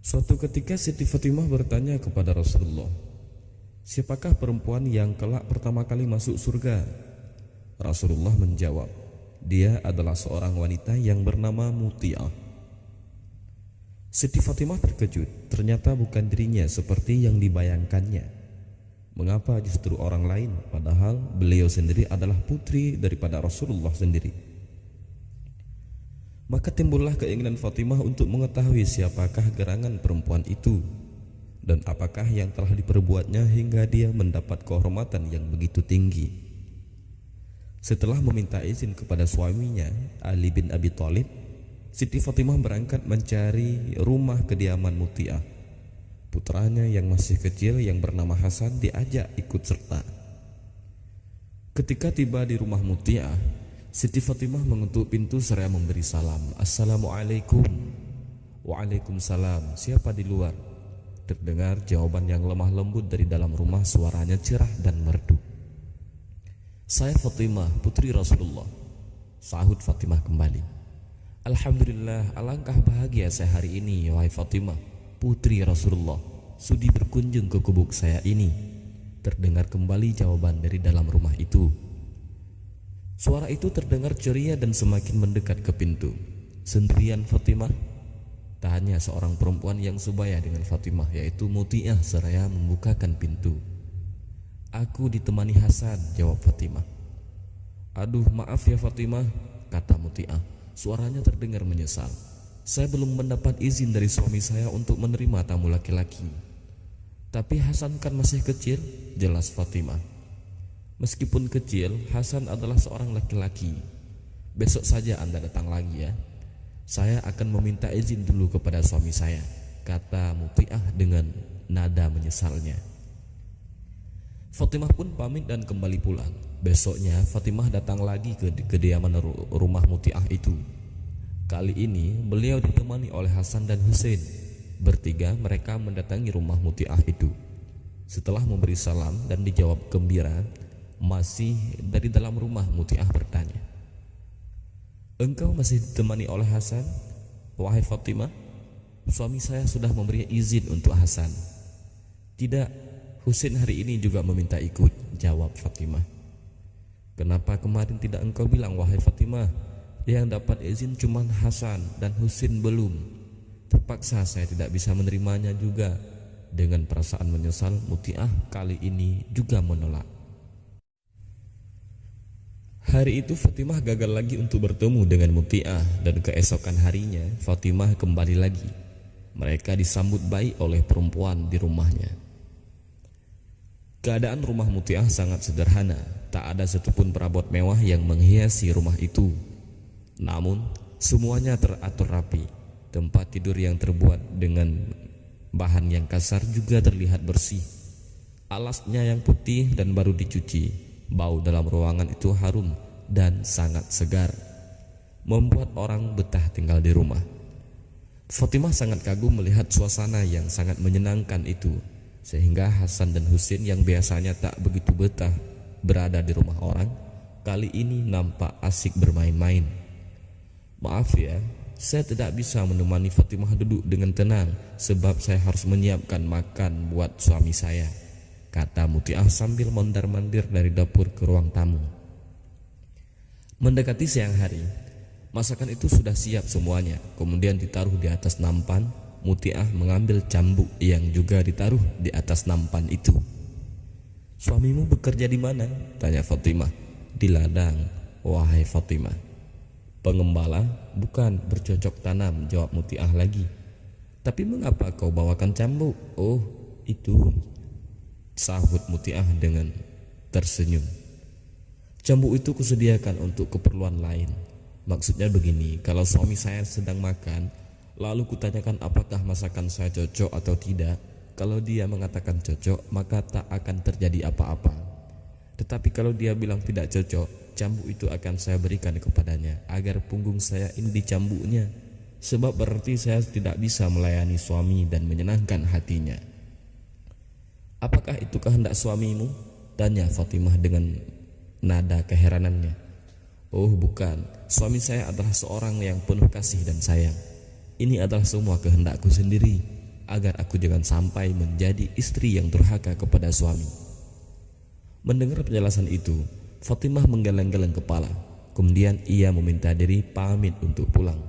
Suatu ketika Siti Fatimah bertanya kepada Rasulullah, "Siapakah perempuan yang kelak pertama kali masuk surga?" Rasulullah menjawab, "Dia adalah seorang wanita yang bernama Muti'ah." Siti Fatimah terkejut, ternyata bukan dirinya seperti yang dibayangkannya. Mengapa justru orang lain, padahal beliau sendiri adalah putri daripada Rasulullah sendiri? Maka timbullah keinginan Fatimah untuk mengetahui siapakah gerangan perempuan itu dan apakah yang telah diperbuatnya hingga dia mendapat kehormatan yang begitu tinggi. Setelah meminta izin kepada suaminya, Ali bin Abi Thalib, Siti Fatimah berangkat mencari rumah kediaman Muti'ah. Putranya yang masih kecil yang bernama Hasan diajak ikut serta. Ketika tiba di rumah Muti'ah, Siti Fatimah mengetuk pintu seraya memberi salam. "Assalamualaikum." "Waalaikumsalam, siapa di luar?" Terdengar jawaban yang lemah lembut dari dalam rumah, suaranya cerah dan merdu. "Saya Fatimah, putri Rasulullah," sahut Fatimah kembali. "Alhamdulillah, alangkah bahagia saya hari ini, wahai Fatimah, putri Rasulullah, sudi berkunjung ke gubuk saya ini." Terdengar kembali jawaban dari dalam rumah itu. Suara itu terdengar ceria dan semakin mendekat ke pintu. "Sendirian Fatimah?" tanya seorang perempuan yang sebaya dengan Fatimah, yaitu Muti'ah, seraya membukakan pintu. "Aku ditemani Hasan," jawab Fatimah. "Aduh, maaf ya Fatimah," kata Muti'ah. Suaranya terdengar menyesal. "Saya belum mendapat izin dari suami saya untuk menerima tamu laki-laki." "Tapi Hasan kan masih kecil," jelas Fatimah. "Meskipun kecil, Hasan adalah seorang laki-laki. Besok saja Anda datang lagi ya. Saya akan meminta izin dulu kepada suami saya," kata Muti'ah dengan nada menyesalnya. Fatimah pun pamit dan kembali pulang. Besoknya Fatimah datang lagi ke kediaman rumah Muti'ah itu. Kali ini beliau ditemani oleh Hasan dan Husain. Bertiga mereka mendatangi rumah Muti'ah itu. Setelah memberi salam dan dijawab gembira, masih dari dalam rumah Muti'ah bertanya, "Engkau masih ditemani oleh Hasan, wahai Fatimah?" "Suami saya sudah memberi izin untuk Hasan." "Tidak, Husain hari ini juga meminta ikut," jawab Fatimah. "Kenapa kemarin tidak engkau bilang, wahai Fatimah? Yang dapat izin cuma Hasan dan Husain belum. Terpaksa saya tidak bisa menerimanya juga." Dengan perasaan menyesal, Muti'ah kali ini juga menolak. Hari itu Fatimah gagal lagi untuk bertemu dengan Muti'ah, dan keesokan harinya Fatimah kembali lagi. Mereka disambut baik oleh perempuan di rumahnya. Keadaan rumah Muti'ah sangat sederhana, tak ada satupun perabot mewah yang menghiasi rumah itu. Namun semuanya teratur rapi. Tempat tidur yang terbuat dengan bahan yang kasar juga terlihat bersih. Alasnya yang putih dan baru dicuci. Bau dalam ruangan itu harum dan sangat segar, membuat orang betah tinggal di rumah. Fatimah sangat kagum melihat suasana yang sangat menyenangkan itu, sehingga Hasan dan Husain yang biasanya tak begitu betah berada di rumah orang, kali ini nampak asik bermain-main. "Maaf ya, saya tidak bisa menemani Fatimah duduk dengan tenang sebab saya harus menyiapkan makan buat suami saya," kata Muti'ah sambil mondar-mandir dari dapur ke ruang tamu. Mendekati siang hari, masakan itu sudah siap semuanya, kemudian ditaruh di atas nampan. Muti'ah mengambil cambuk yang juga ditaruh di atas nampan itu. "Suamimu bekerja di mana?" tanya Fatimah. "Di ladang, wahai Fatimah." "Pengembala?" "Bukan, bercocok tanam," jawab Muti'ah lagi. "Tapi mengapa kau bawakan cambuk?" "Oh, itu," sahut Muti'ah dengan tersenyum. "Cambuk itu kusediakan untuk keperluan lain. Maksudnya begini, kalau suami saya sedang makan, lalu kutanyakan apakah masakan saya cocok atau tidak. Kalau dia mengatakan cocok, maka tak akan terjadi apa-apa. Tetapi kalau dia bilang tidak cocok, cambuk itu akan saya berikan kepadanya agar punggung saya ini dicambuknya. Sebab berarti saya tidak bisa melayani suami dan menyenangkan hatinya." "Apakah itu kehendak suamimu?" tanya Fatimah dengan nada keheranannya. "Oh bukan, suami saya adalah seorang yang penuh kasih dan sayang. Ini adalah semua kehendakku sendiri." agar aku jangan sampai menjadi istri yang durhaka kepada suami. Mendengar penjelasan itu, Fatimah menggeleng-geleng kepala. Kemudian ia meminta diri pamit untuk pulang.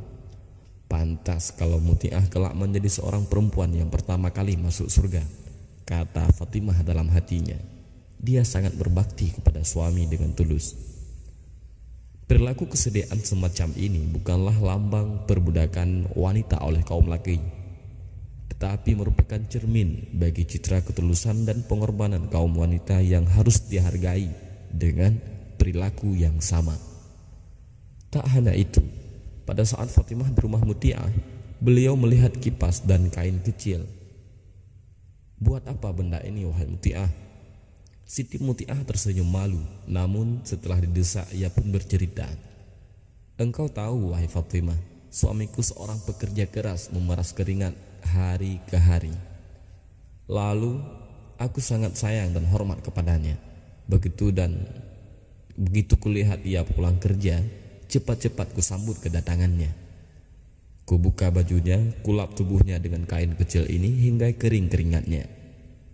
Pantas kalau Muti'ah kelak menjadi seorang perempuan yang pertama kali masuk surga, kata Fatimah dalam hatinya. Dia sangat berbakti kepada suami dengan tulus. Perilaku kesediaan semacam ini bukanlah lambang perbudakan wanita oleh kaum laki, tetapi merupakan cermin bagi citra ketulusan dan pengorbanan kaum wanita yang harus dihargai dengan perilaku yang sama. Tak hanya itu, pada saat Fatimah di rumah Muti'ah, beliau melihat kipas dan kain kecil. "Buat apa benda ini, wahai Muti'ah?" Siti Muti'ah tersenyum malu, namun setelah didesak ia pun bercerita. "Engkau tahu, wahai Fatimah, suamiku seorang pekerja keras memeras keringat hari ke hari. Lalu aku sangat sayang dan hormat kepadanya. Begitu kulihat ia pulang kerja, cepat-cepat kusambut kedatangannya. Kubuka bajunya, kulap tubuhnya dengan kain kecil ini hingga kering keringatnya.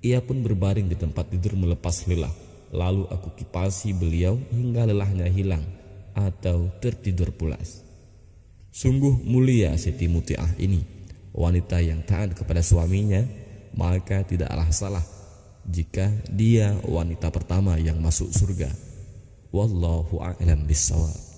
Ia pun berbaring di tempat tidur melepas lelah. Lalu aku kipasi beliau hingga lelahnya hilang atau tertidur pulas. Sungguh mulia Siti Muti'ah ini, wanita yang taat kepada suaminya, maka tidaklah salah jika dia wanita pertama yang masuk surga. Wallahu a'lam bishawab."